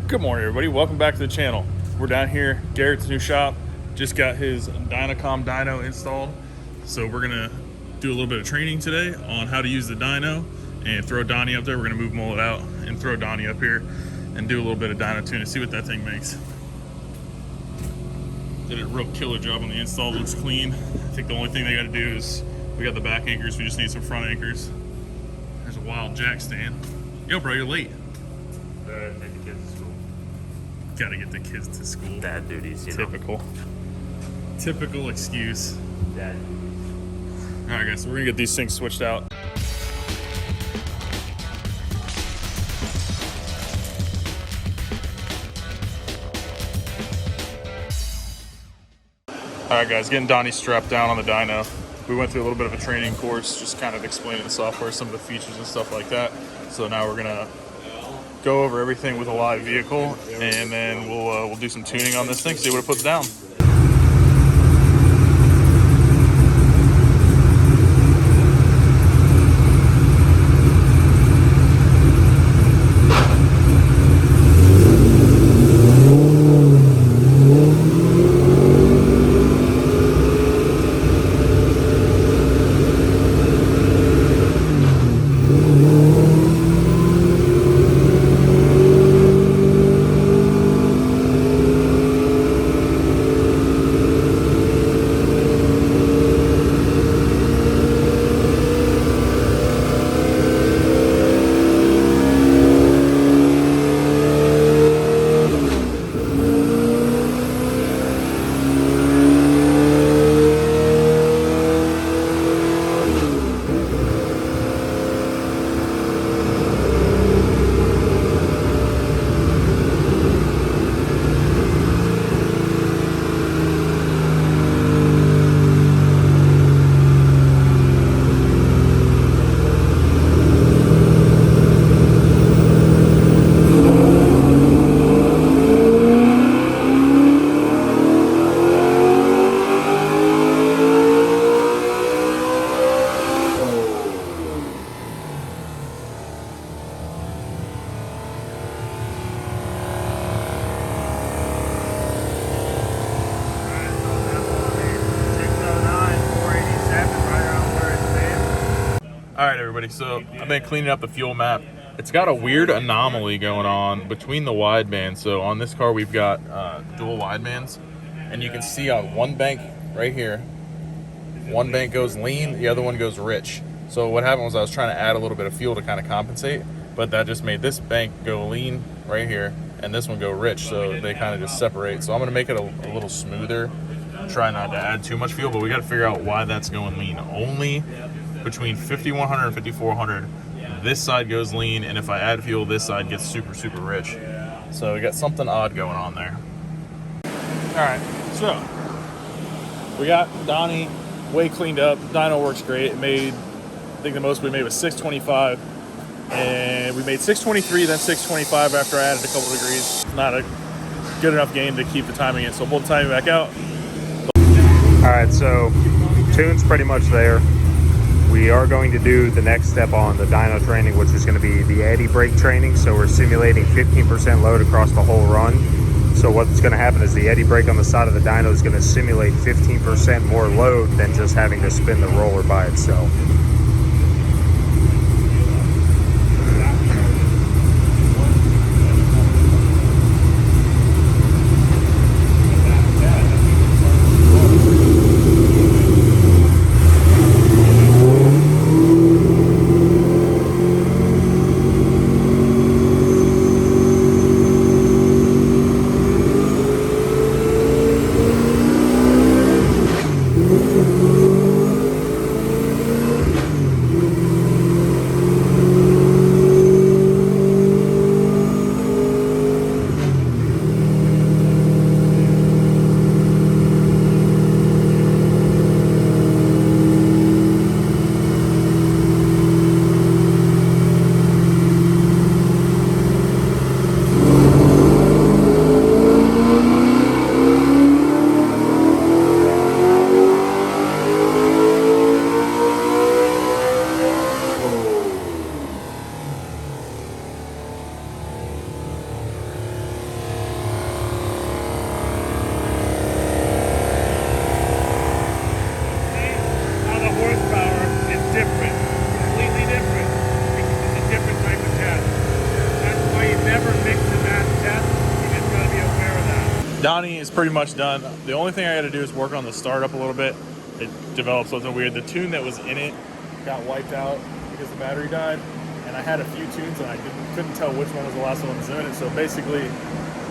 Good morning, everybody. Welcome back to the channel. We're down here, Garrett's new shop. Just got his Dyno installed. So we're gonna do a little bit of training today on how to use the dyno and throw Donny up there. We're gonna move mold out and throw Donny up here and do a little bit of dyno tuning, see what that thing makes. Did a real killer job on the install, looks clean. I think the only thing they gotta do is, we got the back anchors, we just need some front anchors. There's a wild jack stand. Yo bro, you're late. Take the kids to school. Gotta get the kids to school. Dad duties, you Typical. know. Typical excuse. Dad duties. Alright guys, so we're gonna get these things switched out. Alright guys, getting Donnie strapped down on the dyno. We went through a little bit of a training course, just kind of explaining the software, some of the features and stuff like that. So now we're gonna go over everything with a live vehicle, and then we'll do some tuning on this thing, see what it puts down. Alright everybody, so I've been cleaning up the fuel map. It's got a weird anomaly going on between the widebands. So on this car we've got dual widebands, and you can see on one bank right here, one bank goes lean, the other one goes rich. So what happened was I was trying to add a little bit of fuel to kind of compensate, but that just made this bank go lean right here and this one go rich, so they kind of just separate. So I'm going to make it a little smoother, try not to add too much fuel, but we got to figure out why that's going lean. Only between 5100 and 5400 this side goes lean, and if I add fuel this side gets super rich. So we got something odd going on there. Alright, so we got Donnie way cleaned up. Dyno works great. It made, I think the most we made was 625, and we made 623 then 625 after I added a couple degrees. Not a good enough gain to keep the timing in, so we'll pull the timing back out. Alright, so tune's pretty much there. We are going to do the next step on the dyno training, which is going to be the Eddy brake training. So we're simulating 15% load across the whole run. So what's going to happen is the Eddy brake on the side of the dyno is going to simulate 15% more load than just having to spin the roller by itself. Donny is pretty much done. The only thing I got to do is work on the startup a little bit. It developed something weird. The tune that was in it got wiped out because the battery died, and I had a few tunes and I couldn't tell which one was the last one that was in it. So basically,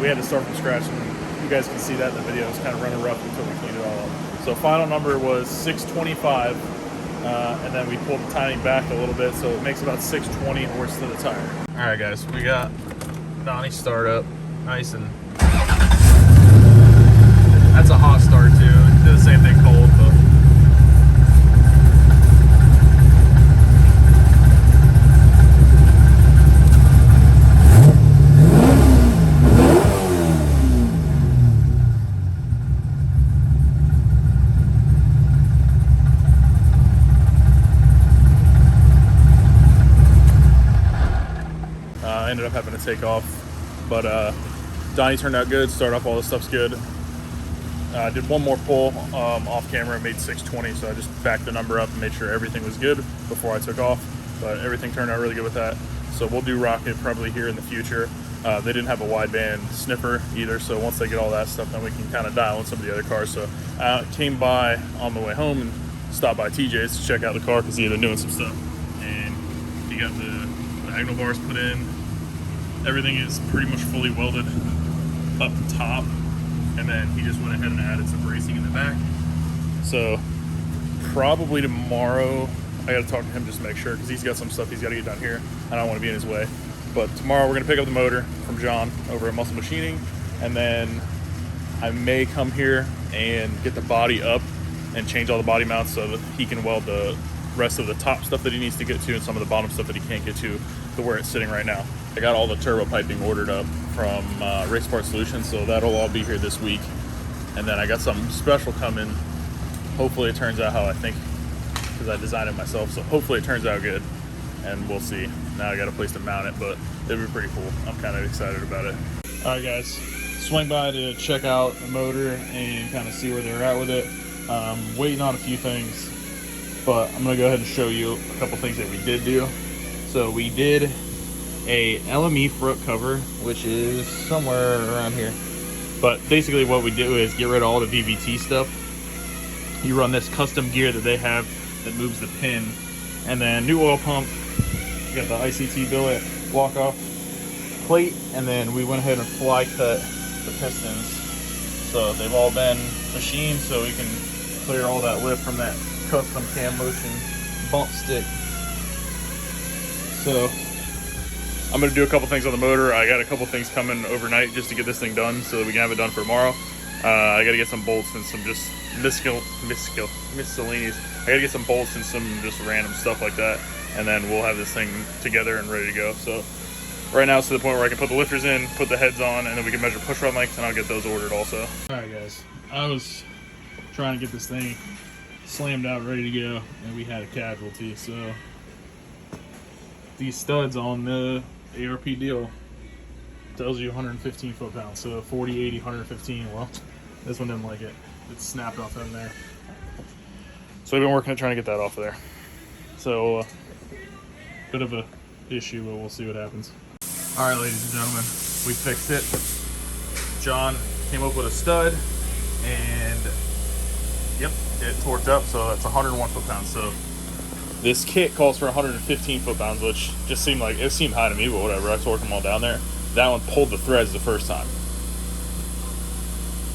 we had to start from scratch, and you guys can see that in the video. It's kind of running rough until we cleaned it all up. So final number was 625, and then we pulled the timing back a little bit, so it makes about 620 horse to the tire. All right, guys, we got Donny startup, nice and. That's a hot start too. Do the same thing cold, but. Ended up having to take off, but Donny turned out good. Start off, all the stuff's good. Did one more pull off camera, made 620, so I just backed the number up and made sure everything was good before I took off, but everything turned out really good with that. So we'll do Rocket probably here in the future. They didn't have a wideband sniffer either, so once they get all that stuff, then we can kind of dial in some of the other cars. So I came by on the way home and stopped by TJ's to check out the car because he had been doing some stuff, and he got the diagonal bars put in. Everything is pretty much fully welded up top, and then he just went ahead and added some bracing in the back. So probably tomorrow I gotta talk to him just to make sure, because he's got some stuff he's got to get done here. I don't want to be in his way. But tomorrow we're gonna pick up the motor from John over at Muscle Machining, and then I may come here and get the body up and change all the body mounts so that he can weld the rest of the top stuff that he needs to get to and some of the bottom stuff that he can't get to where it's sitting right now. I got all the turbo piping ordered up from Race Part Solutions, so that'll all be here this week. And then I got something special coming. Hopefully it turns out how I think, because I designed it myself, so hopefully it turns out good, and we'll see. Now I got a place to mount it, but it'll be pretty cool. I'm kind of excited about it. All right, guys, swing by to check out the motor and kind of see where they're at with it. Waiting on a few things, but I'm gonna go ahead and show you a couple things that we did do. So we did a LME front cover, which is somewhere around here. But basically what we do is get rid of all the VVT stuff. You run this custom gear that they have that moves the pin, and then new oil pump. You got the ICT billet walk off plate, and then we went ahead and fly cut the pistons. So they've all been machined so we can clear all that lift from that custom cam motion bump stick. So I'm gonna do a couple things on the motor. I got a couple things coming overnight just to get this thing done so that we can have it done for tomorrow. I gotta get some bolts and some just miscellaneous. I gotta get some bolts and some just random stuff like that, and then we'll have this thing together and ready to go. So right now it's to the point where I can put the lifters in, put the heads on, and then we can measure push rod lengths, and I'll get those ordered also. All right, guys, I was trying to get this thing slammed out, ready to go, and we had a casualty. So these studs on the ARP deal tells you 115 foot-pounds, so 40, 80, 115. Well, this one didn't like it. It snapped off in there. So we've been working at trying to get that off of there. So bit of a issue, but we'll see what happens. All right, ladies and gentlemen, we fixed it. John came up with a stud, and yep, it torqued up, so that's 101 foot-pounds. So this kit calls for 115 foot-pounds, which just seemed high to me, but whatever. I torqued them all down there. That one pulled the threads the first time.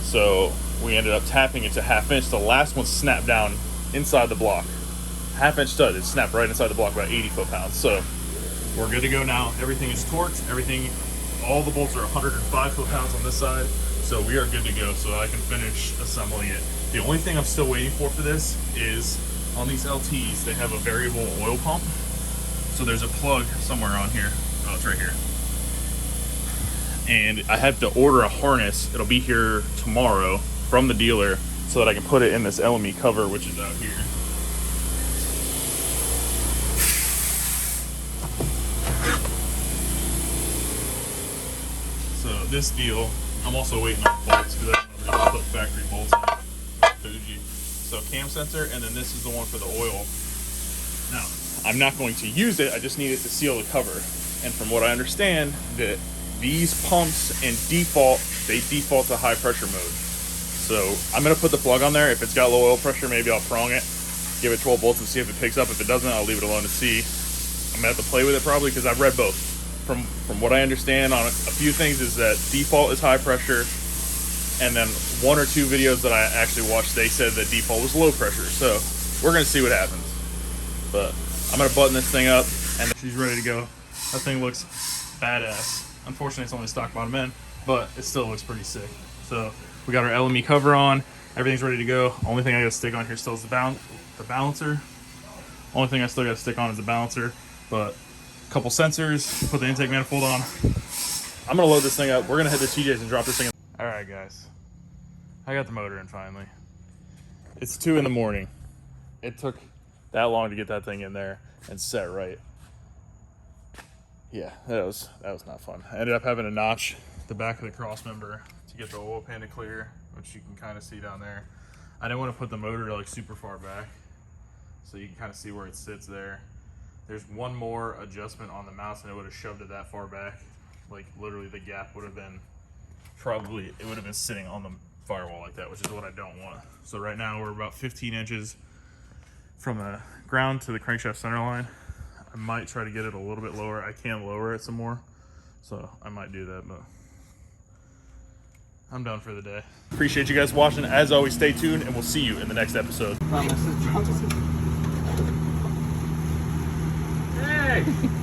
So we ended up tapping it to half-inch. The last one snapped down inside the block. Half-inch stud, it snapped right inside the block, about 80 foot-pounds. So we're good to go now. Everything is torqued. All the bolts are 105 foot-pounds on this side. So we are good to go, so I can finish assembling it. The only thing I'm still waiting for this is on these LTs, they have a variable oil pump. So there's a plug somewhere on here. Oh, it's right here. And I have to order a harness. It'll be here tomorrow from the dealer so that I can put it in this LME cover, which is out here. So this deal, I'm also waiting on bolts because I'm going to put factory bolts in Fuji. So cam sensor, and then this is the one for the oil. Now, I'm not going to use it, I just need it to seal the cover. And from what I understand, that these pumps in default, they default to high pressure mode. So I'm gonna put the plug on there. If it's got low oil pressure, maybe I'll prong it, give it 12 volts and see if it picks up. If it doesn't, I'll leave it alone to see. I'm gonna have to play with it probably because I've read both. From what I understand on a few things is that default is high pressure, and then 1 or 2 videos that I actually watched, they said that default was low pressure. So we're gonna see what happens. But I'm gonna button this thing up and she's ready to go. That thing looks badass. Unfortunately, it's only stock bottom end, but it still looks pretty sick. So we got our LME cover on. Everything's ready to go. Only thing I gotta stick on here still is the balancer. Only thing I still gotta stick on is the balancer, but a couple sensors, put the intake manifold on. I'm gonna load this thing up. We're gonna head to TJ's and drop this thing in. All right, guys. I got the motor in finally. It's 2 in the morning. It took that long to get that thing in there and set right. Yeah, that was not fun. I ended up having to notch the back of the cross member to get the oil pan to clear, which you can kind of see down there. I didn't want to put the motor like super far back, so you can kind of see where it sits there. There's one more adjustment on the mouse and it would have shoved it that far back. Like literally the gap would have been it would have been sitting on the firewall like that, which is what I don't want. So right now we're about 15 inches from the ground to the crankshaft center line. I might try to get it a little bit lower. I can lower it some more, so I might do that, but I'm done for the day. Appreciate you guys watching. As always, stay tuned and we'll see you in the next episode. Hey!